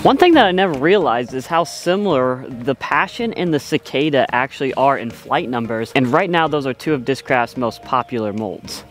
One thing that I never realized is how similar the Passion and the Cicada actually are in flight numbers, and right now those are two of Discrafts' most popular molds.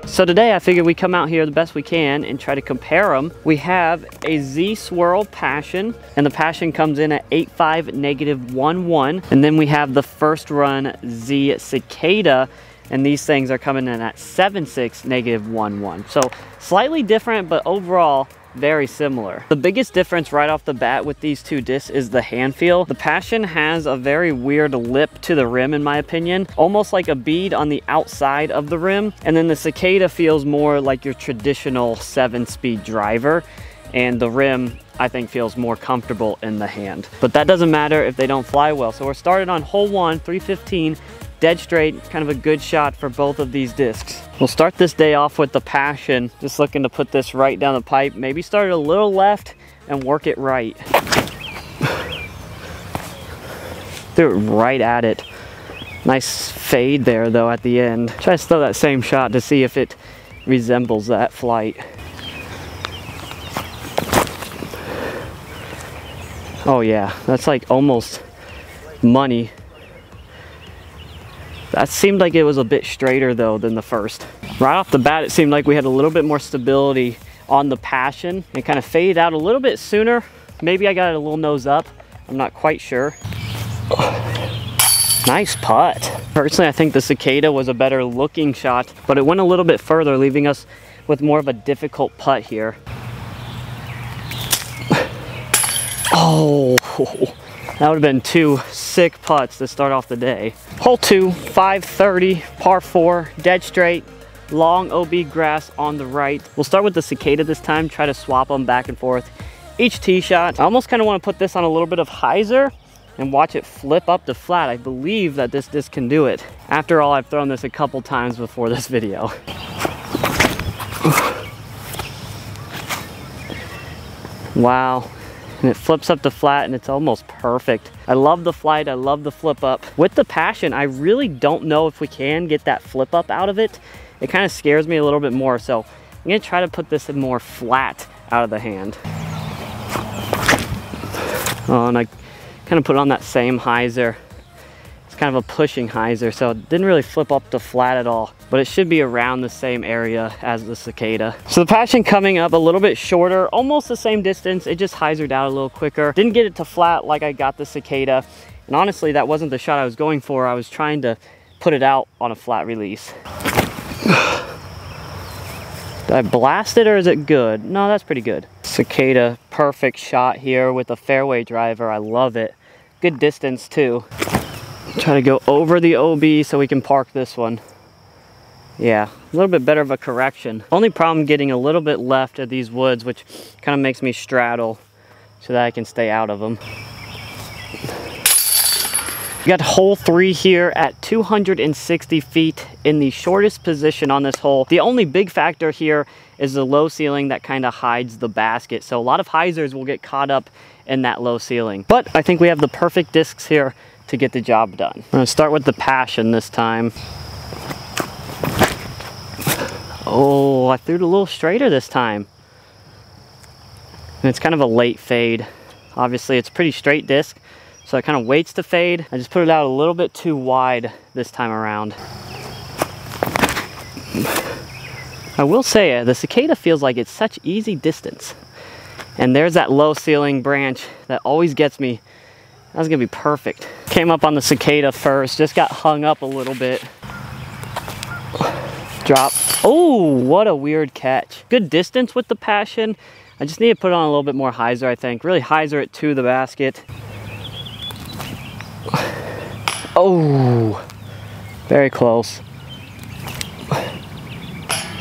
So today I figured we'd come out here the best we can and try to compare them. We have a Z Swirl Passion, and the Passion comes in at 8.5 -1.1, and then we have the first run Z Cicada, and these things are coming in at 7.6 -1.1. So slightly different, but overall very similar. The biggest difference right off the bat with these two discs is the hand feel. The Passion has a very weird lip to the rim in my opinion, almost like a bead on the outside of the rim, and then the Cicada feels more like your traditional 7-speed driver, and the rim I think feels more comfortable in the hand. But that doesn't matter if they don't fly well. So we're started on hole 1, 315, dead straight, kind of a good shot for both of these discs. We'll start this day off with the Passion, just looking to put this right down the pipe, maybe start it a little left and work it right. Threw it right at it. Nice fade there though at the end. Try to throw that same shot to see if it resembles that flight. Oh yeah, that's like almost money. That seemed like it was a bit straighter though than the first. Right off the bat, it seemed like we had a little bit more stability on the Passion. It kind of faded out a little bit sooner. Maybe I got it a little nose up. I'm not quite sure. Nice putt. Personally, I think the Cicada was a better looking shot, but it went a little bit further, leaving us with more of a difficult putt here. Oh. That would have been two sick putts to start off the day. Hole 2, 530, par 4, dead straight, long OB grass on the right. We'll start with the Cicada this time, try to swap them back and forth. Each tee shot, I almost kind of want to put this on a little bit of hyzer and watch it flip up to flat. I believe that this disc can do it. After all, I've thrown this a couple times before this video. Wow. And it flips up to flat and it's almost perfect. I love the flight, I love the flip up. With the Passion, I really don't know if we can get that flip up out of it. It kind of scares me a little bit more, so I'm gonna try to put this in more flat out of the hand. Oh, and I kind of put on that same hyzer. It's kind of a pushing hyzer, so it didn't really flip up to flat at all, but it should be around the same area as the Cicada. So the Passion coming up a little bit shorter, almost the same distance, it just hyzered out a little quicker. Didn't get it to flat like I got the Cicada, and honestly that wasn't the shot I was going for. I was trying to put it out on a flat release. Did I blast it or is it good? No, that's pretty good. Cicada, perfect shot here with a fairway driver. I love it. Good distance too. Try to go over the OB so we can park this one. Yeah, a little bit better of a correction. Only problem getting a little bit left of these woods, which kind of makes me straddle so that I can stay out of them. We got hole 3 here at 260 feet in the shortest position on this hole. The only big factor here is the low ceiling that kind of hides the basket. So a lot of hyzers will get caught up in that low ceiling. But I think we have the perfect discs here to get the job done. I'm gonna start with the Passion this time. Oh, I threw it a little straighter this time. And it's kind of a late fade. Obviously it's a pretty straight disc, so it kind of waits to fade. I just put it out a little bit too wide this time around. I will say the Cicada feels like it's such easy distance. And there's that low ceiling branch that always gets me. That was gonna be perfect. Came up on the Cicada first, just got hung up a little bit. Drop. Oh, what a weird catch. Good distance with the Passion. I just need to put on a little bit more hyzer, I think. Really hyzer it to the basket. Oh, very close.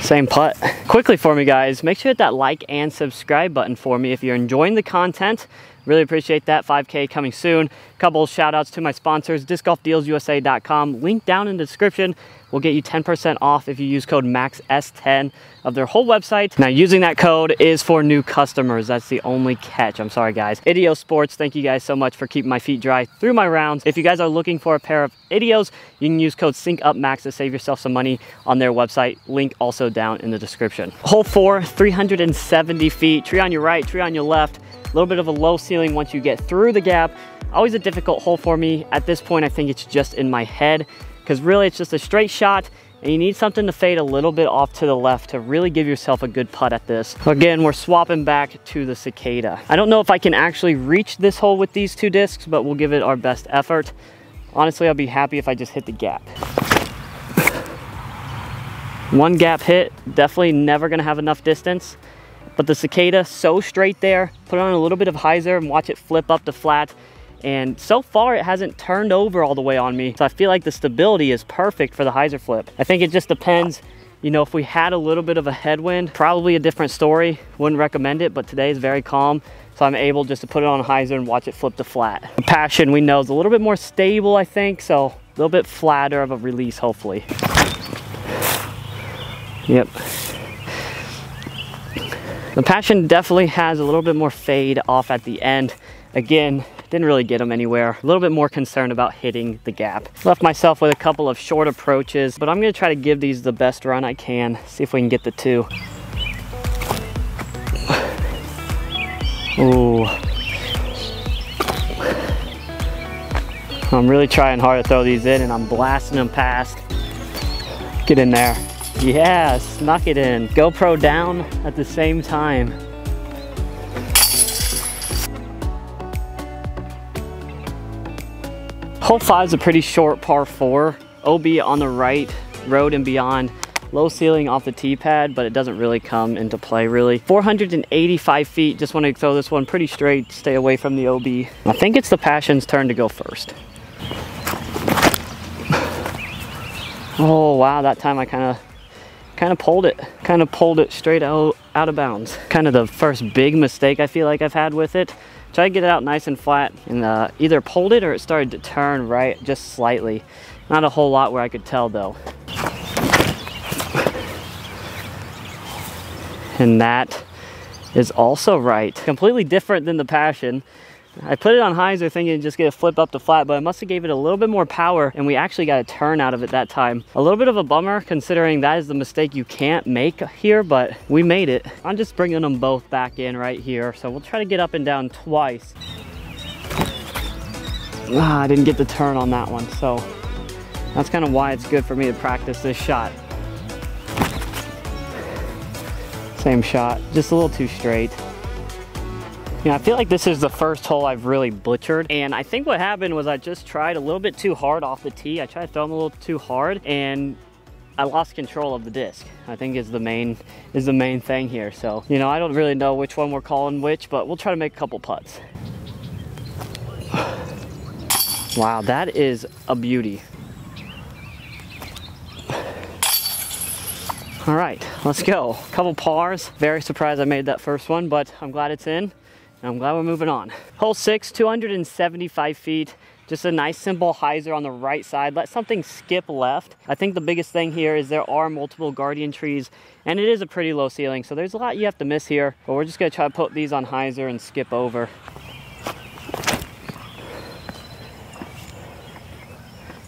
Same putt. Quickly for me guys, make sure to hit that like and subscribe button for me if you're enjoying the content. Really appreciate that. 5K coming soon. Couple shout outs to my sponsors, discgolfdealsusa.com. Link down in the description will get you 10% off if you use code MAXS10 of their whole website. Now, using that code is for new customers. That's the only catch. I'm sorry, guys. Idio Sports, thank you guys so much for keeping my feet dry through my rounds. If you guys are looking for a pair of Idios, you can use code SYNCUPMAX to save yourself some money on their website. Link also down in the description. Hole 4, 370 feet. Tree on your right, tree on your left. A little bit of a low ceiling once you get through the gap. Always a difficult hole for me. At this point, I think it's just in my head, because really it's just a straight shot and you need something to fade a little bit off to the left to really give yourself a good putt at this. Again, we're swapping back to the Cicada. I don't know if I can actually reach this hole with these two discs, but we'll give it our best effort. Honestly, I'll be happy if I just hit the gap. One gap hit, definitely never gonna have enough distance, but the Cicada, so straight there. Put on a little bit of hyzer and watch it flip up to flat. And so far it hasn't turned over all the way on me. So I feel like the stability is perfect for the hyzer flip. I think it just depends, you know, if we had a little bit of a headwind, probably a different story. Wouldn't recommend it, but today is very calm. So I'm able just to put it on hyzer and watch it flip to flat. The Passion, we know, is a little bit more stable, I think. So a little bit flatter of a release, hopefully. Yep. The Passion definitely has a little bit more fade off at the end. Again, didn't really get them anywhere. A little bit more concerned about hitting the gap. Left myself with a couple of short approaches, but I'm gonna try to give these the best run I can. See if we can get the 2. Ooh. I'm really trying hard to throw these in and I'm blasting them past. Get in there. Yes, snuck it in. GoPro down at the same time. Hole 5 is a pretty short par 4. OB on the right, road and beyond. Low ceiling off the tee pad, but it doesn't really come into play really. 485 feet, just want to throw this one pretty straight, stay away from the OB. I think it's the Passion's turn to go first. Oh wow, that time I kind of pulled it. Kind of pulled it straight out of bounds. Kind of the first big mistake I feel like I've had with it. Tried to get it out nice and flat and either pulled it or it started to turn right just slightly. Not a whole lot where I could tell though. And that is also right. Completely different than the Passion. I put it on hyzer thinking it'd just get a flip up to flat, but I must have gave it a little bit more power and we actually got a turn out of it that time. A little bit of a bummer considering that is the mistake you can't make here, but we made it. I'm just bringing them both back in right here. So we'll try to get up and down twice. I didn't get the turn on that one. So that's kind of why it's good for me to practice this shot. Same shot, just a little too straight. You know, I feel like this is the first hole I've really butchered, and I think what happened was I just tried a little bit too hard off the tee. I tried to throw them a little too hard, and I lost control of the disc. I think is the main thing here. So, you know, I don't really know which one we're calling which, but we'll try to make a couple putts. Wow, that is a beauty. All right, let's go. Couple pars. Very surprised I made that first one, but I'm glad it's in. I'm glad we're moving on. Hole 6, 275 feet. Just a nice simple hyzer on the right side. Let something skip left. I think the biggest thing here is there are multiple guardian trees and it is a pretty low ceiling. So there's a lot you have to miss here, but we're just gonna try to put these on hyzer and skip over.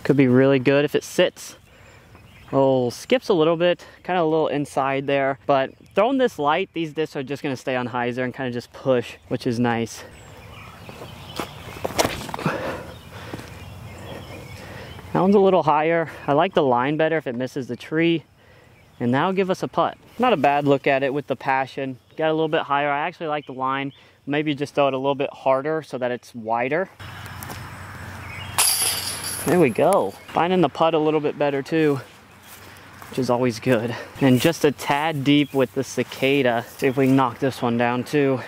Could be really good if it sits. Oh, skips a little bit, kind of a little inside there, but throwing this light, these discs are just gonna stay on hyzer and kind of just push, which is nice. That one's a little higher. I like the line better if it misses the tree, and that'll give us a putt. Not a bad look at it with the Passion. Got a little bit higher. I actually like the line. Maybe just throw it a little bit harder so that it's wider. There we go. Finding the putt a little bit better too, which is always good. And just a tad deep with the Cicada. See if we can knock this one down too.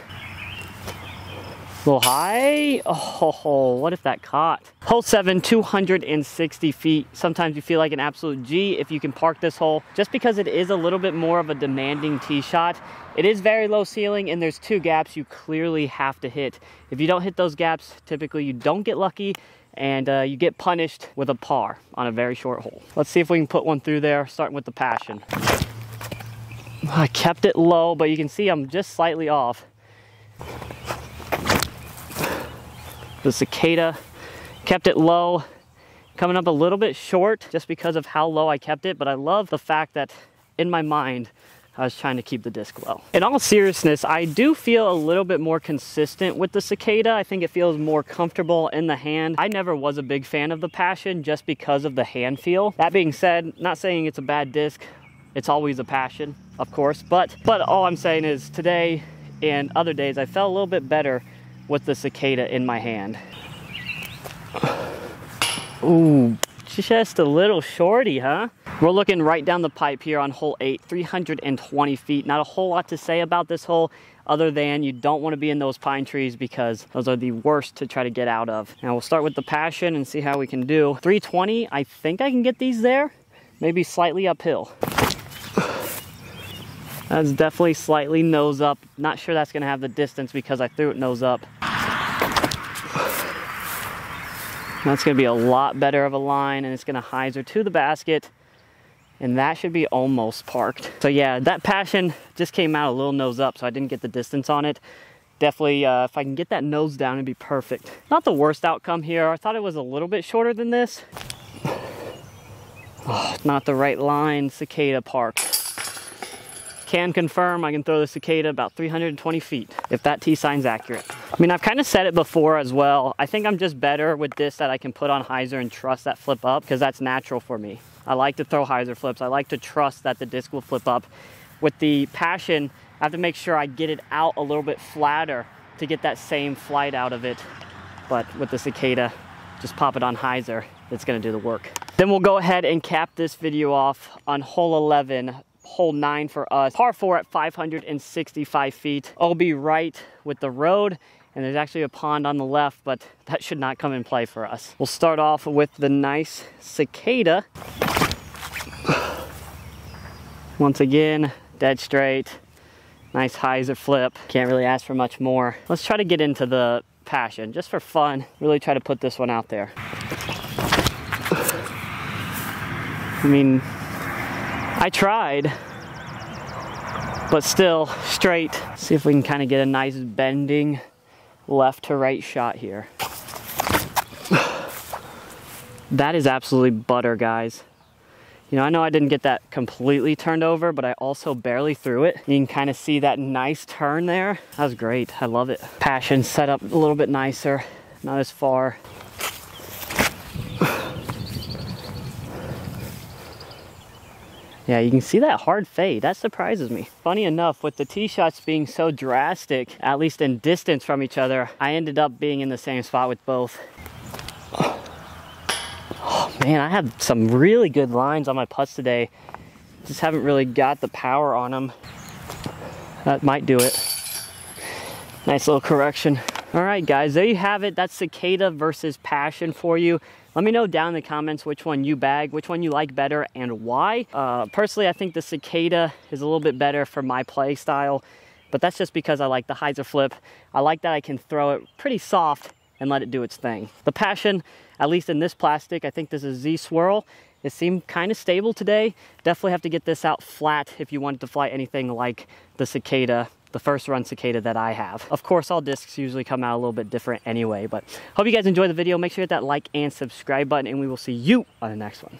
little high. Oh, what if that caught? Hole 7, 260 feet. Sometimes you feel like an absolute G if you can park this hole, just because it is a little bit more of a demanding tee shot. It is very low ceiling, and there's 2 gaps you clearly have to hit. If you don't hit those gaps, typically you don't get lucky, and you get punished with a par on a very short hole. Let's see if we can put one through there, starting with the Passion. I kept it low, but you can see I'm just slightly off. The Cicada, kept it low, coming up a little bit short just because of how low I kept it, but I love the fact that in my mind, I was trying to keep the disc low. In all seriousness, I do feel a little bit more consistent with the Cicada. I think it feels more comfortable in the hand. I never was a big fan of the Passion just because of the hand feel. That being said, not saying it's a bad disc. It's always a Passion, of course, but all I'm saying is today and other days, I felt a little bit better with the Cicada in my hand. Ooh, just a little shorty, huh? We're looking right down the pipe here on hole 8, 320 feet. Not a whole lot to say about this hole other than you don't want to be in those pine trees because those are the worst to try to get out of. Now we'll start with the Passion and see how we can do. 320, I think I can get these there. Maybe slightly uphill. That's definitely slightly nose up. Not sure that's gonna have the distance because I threw it nose up. That's gonna be a lot better of a line, and it's gonna hyzer to the basket, and that should be almost parked. So yeah, that Passion just came out a little nose up, so I didn't get the distance on it. Definitely, if I can get that nose down, it'd be perfect. Not the worst outcome here. I thought it was a little bit shorter than this. Oh, not the right line. Cicada park. Can confirm I can throw the Cicada about 320 feet, if that tee sign's accurate. I mean, I've kind of said it before as well. I think I'm just better with this that I can put on hyzer and trust that flip up, because that's natural for me. I like to throw hyzer flips. I like to trust that the disc will flip up. With the Passion, I have to make sure I get it out a little bit flatter to get that same flight out of it. But with the Cicada, just pop it on hyzer. It's gonna do the work. Then we'll go ahead and cap this video off on hole 11. Hole 9 for us, par 4 at 565 feet. I'll be right with the road, and there's actually a pond on the left, but that should not come in play for us. We'll start off with the nice Cicada. Once again, dead straight, nice hyzer flip. Can't really ask for much more. Let's try to get into the Passion, just for fun. Really try to put this one out there. I mean, I tried, but still straight. See if we can kind of get a nice bending left to right shot here. That is absolutely butter, guys. You know I didn't get that completely turned over, but I also barely threw it. You can kind of see that nice turn there. That was great. I love it. Passion set up a little bit nicer, not as far. Yeah, you can see that hard fade. That surprises me. Funny enough, with the tee shots being so drastic, at least in distance from each other, I ended up being in the same spot with both. Oh man, I have some really good lines on my putts today. Just haven't really got the power on them. That might do it. Nice little correction. All right, guys, there you have it. That's Cicada versus Passion for you. Let me know down in the comments which one you bag, which one you like better, and why. Personally, I think the Cicada is a little bit better for my play style, but that's just because I like the hyzer flip. I like that I can throw it pretty soft and let it do its thing. The Passion, at least in this plastic, I think this is Z Swirl. It seemed kind of stable today. Definitely have to get this out flat if you want to fly anything like the Cicada, the first run Cicada that I have. Of course, all discs usually come out a little bit different anyway, but hope you guys enjoyed the video. Make sure to hit that like and subscribe button, and we will see you on the next one.